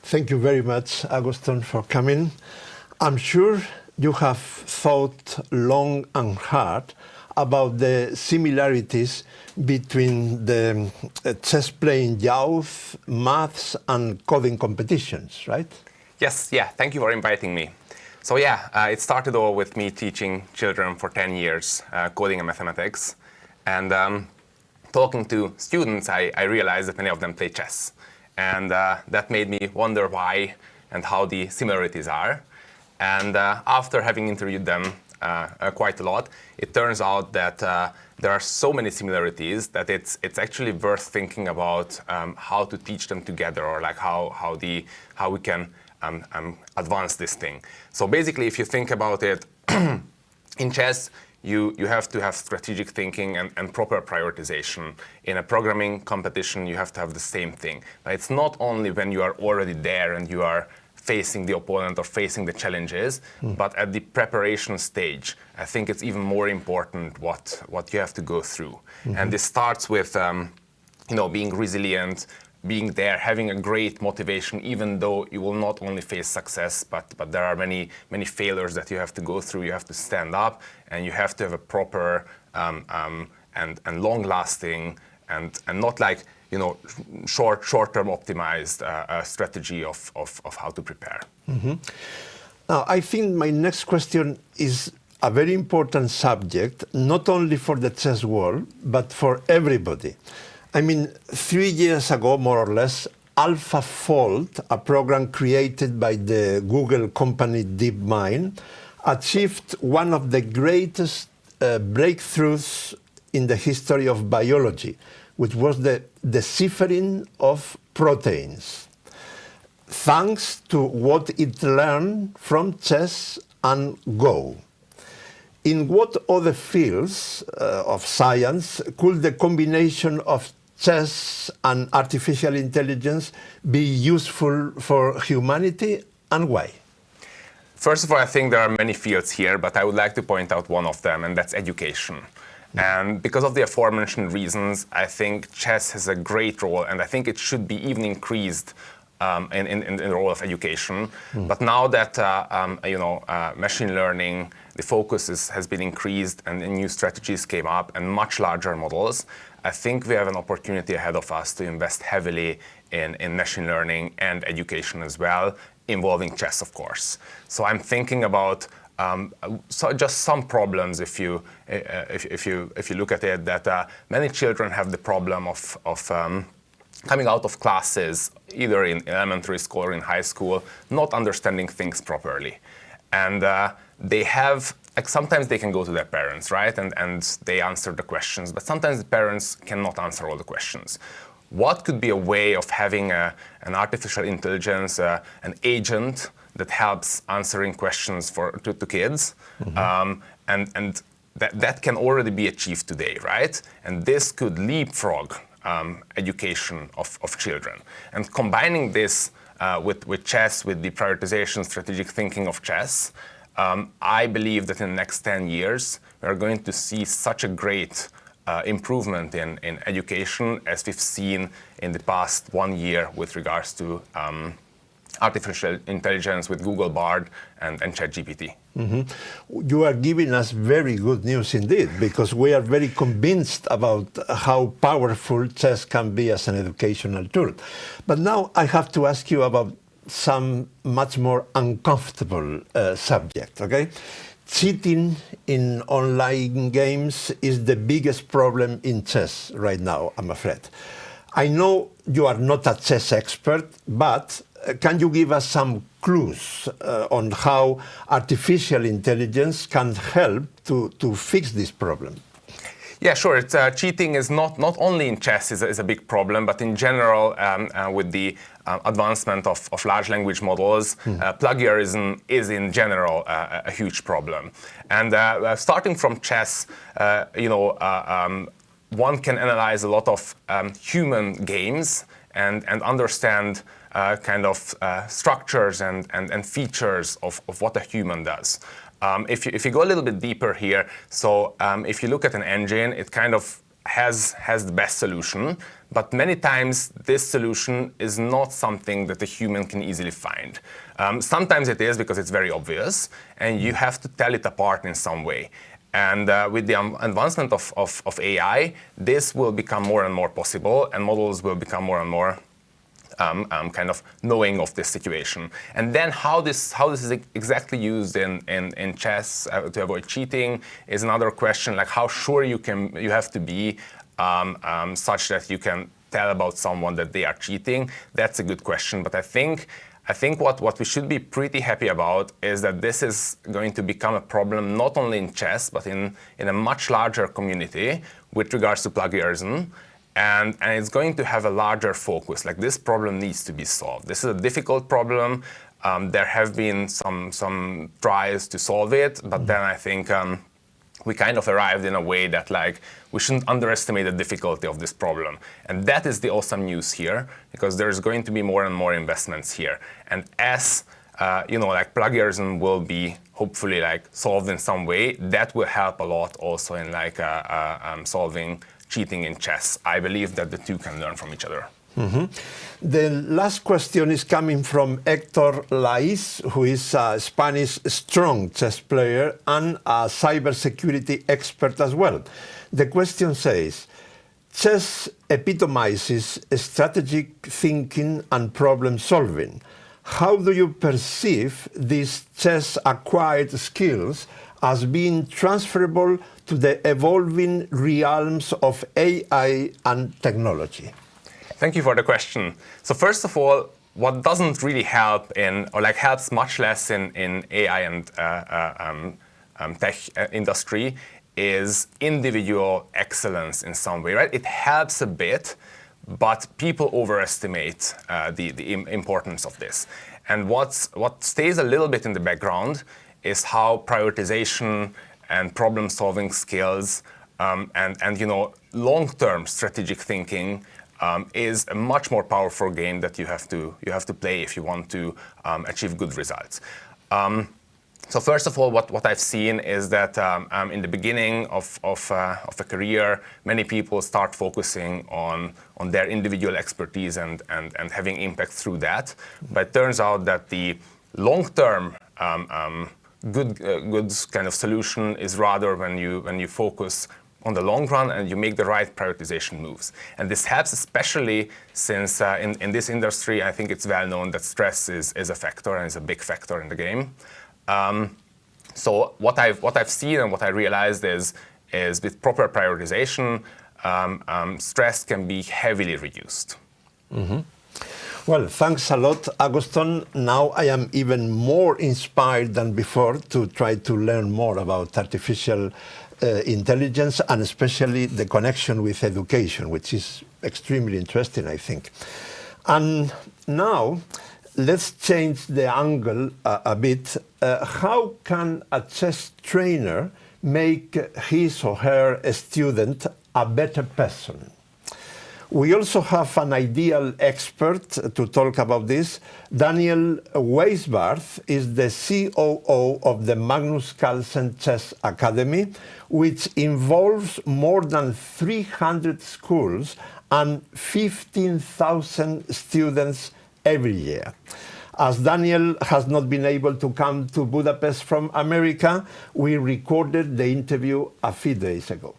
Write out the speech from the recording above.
Thank you very much, Agoston, for coming. I'm sure you have thought long and hard about the similarities between the chess-playing youth, maths and coding competitions, right? Yes, thank you for inviting me. So it started all with me teaching children for 10 years coding and mathematics. And talking to students, I realized that many of them play chess. And that made me wonder why and how the similarities are. And after having interviewed them quite a lot, it turns out that there are so many similarities that it's actually worth thinking about how to teach them together, or like how we can advance this thing. So basically, if you think about it, in chess, you have to have strategic thinking and proper prioritization. In a programming competition, you have to have the same thing. It's not only when you are already there and you are facing the opponent or facing the challenges, but at the preparation stage, I think it's even more important what you have to go through. And this starts with being resilient, being there, having a great motivation, even though you will not only face success, but there are many failures that you have to go through. You have to stand up, and you have to have a proper and long-lasting and not like short-term optimized strategy of how to prepare. Now, I think my next question is a very important subject, not only for the chess world, but for everybody. I mean, 3 years ago, more or less, AlphaFold, a program created by the Google company DeepMind, achieved one of the greatest breakthroughs in the history of biology, which was the deciphering of proteins, thanks to what it learned from chess and Go. In what other fields of science could the combination of chess and artificial intelligence be useful for humanity, and why? First of all, I think there are many fields here, but I would like to point out one of them, and that's education. And because of the aforementioned reasons, I think chess has a great role, and I think it should be even increased in the role of education. But now that machine learning, the focus has been increased, and new strategies came up, and much larger models, I think we have an opportunity ahead of us to invest heavily in machine learning and education as well, involving chess, of course. So I'm thinking about just some problems. If you look at it, that many children have the problem of coming out of classes, either in elementary school or in high school, not understanding things properly. And they have, sometimes they can go to their parents, right? And they answer the questions, but sometimes the parents cannot answer all the questions. What could be a way of having an artificial intelligence, an agent that helps answering questions to kids? And that can already be achieved today, right? And this could leapfrog education of children. And combining this with chess, with the prioritization, strategic thinking of chess, I believe that in the next 10 years, we are going to see such a great improvement in education as we've seen in the past 1 year with regards to artificial intelligence with Google Bard and ChatGPT. You are giving us very good news indeed, because we are very convinced about how powerful chess can be as an educational tool. But now I have to ask you about some much more uncomfortable subject, okay? Cheating in online games is the biggest problem in chess right now, I'm afraid. I know you are not a chess expert, but can you give us some clues on how artificial intelligence can help to fix this problem? Yeah, sure. Cheating is not only in chess is a big problem, but in general, with the advancement of large language models, plagiarism is in general a huge problem. And starting from chess, one can analyze a lot of human games and understand structures and features of what a human does. If you go a little bit deeper here, so if you look at an engine, it kind of has the best solution, but many times this solution is not something that a human can easily find. Sometimes it is because it's very obvious, and you have to tell it apart in some way. And with the advancement of AI, this will become more and more possible, and models will become more and more kind of knowing of this situation. And then how this is exactly used in chess to avoid cheating is another question. Like how sure you have to be such that you can tell about someone that they are cheating. That's a good question. But I think what we should be pretty happy about is that this is going to become a problem not only in chess but in a much larger community with regards to plagiarism. And it's going to have a larger focus. Like this problem needs to be solved. This is a difficult problem. There have been some tries to solve it, but then I think we kind of arrived in a way that like we shouldn't underestimate the difficulty of this problem. And that is the awesome news here, because there's going to be more and more investments here. And as like plagiarism will be hopefully like solved in some way, that will help a lot also in like solving cheating in chess. I believe that the two can learn from each other. Mm-hmm. The last question is coming from Agoston Weisz, who is a Spanish strong chess player and a cybersecurity expert as well. The question says, chess epitomizes strategic thinking and problem solving. How do you perceive these chess acquired skills as being transferable to the evolving realms of AI and technology? Thank you for the question. So first of all, what doesn't really help helps much less in AI and tech industry is individual excellence in some way, right? It helps a bit, but people overestimate the importance of this. And what stays a little bit in the background is how prioritization and problem-solving skills and long-term strategic thinking is a much more powerful game that you have to play if you want to achieve good results. So first of all, what I've seen is that in the beginning of a career, many people start focusing on their individual expertise and having impact through that. But it turns out that the long-term good kind of solution is rather when you focus on the long run and you make the right prioritization moves. And this helps especially since in this industry, I think it's well known that stress is a factor and is a big factor in the game. So what I've seen and what I realized is with proper prioritization, stress can be heavily reduced. Mm-hmm. Well, thanks a lot, Agoston. Now I am even more inspired than before to try to learn more about artificial intelligence and especially the connection with education, which is extremely interesting, I think. And now let's change the angle a bit. How can a chess trainer make his or her student a better person? We also have an ideal expert to talk about this. Daniel Weisbarth is the COO of the Magnus Carlsen Chess Academy, which involves more than 300 schools and 15,000 students every year. As Daniel has not been able to come to Budapest from America, we recorded the interview a few days ago.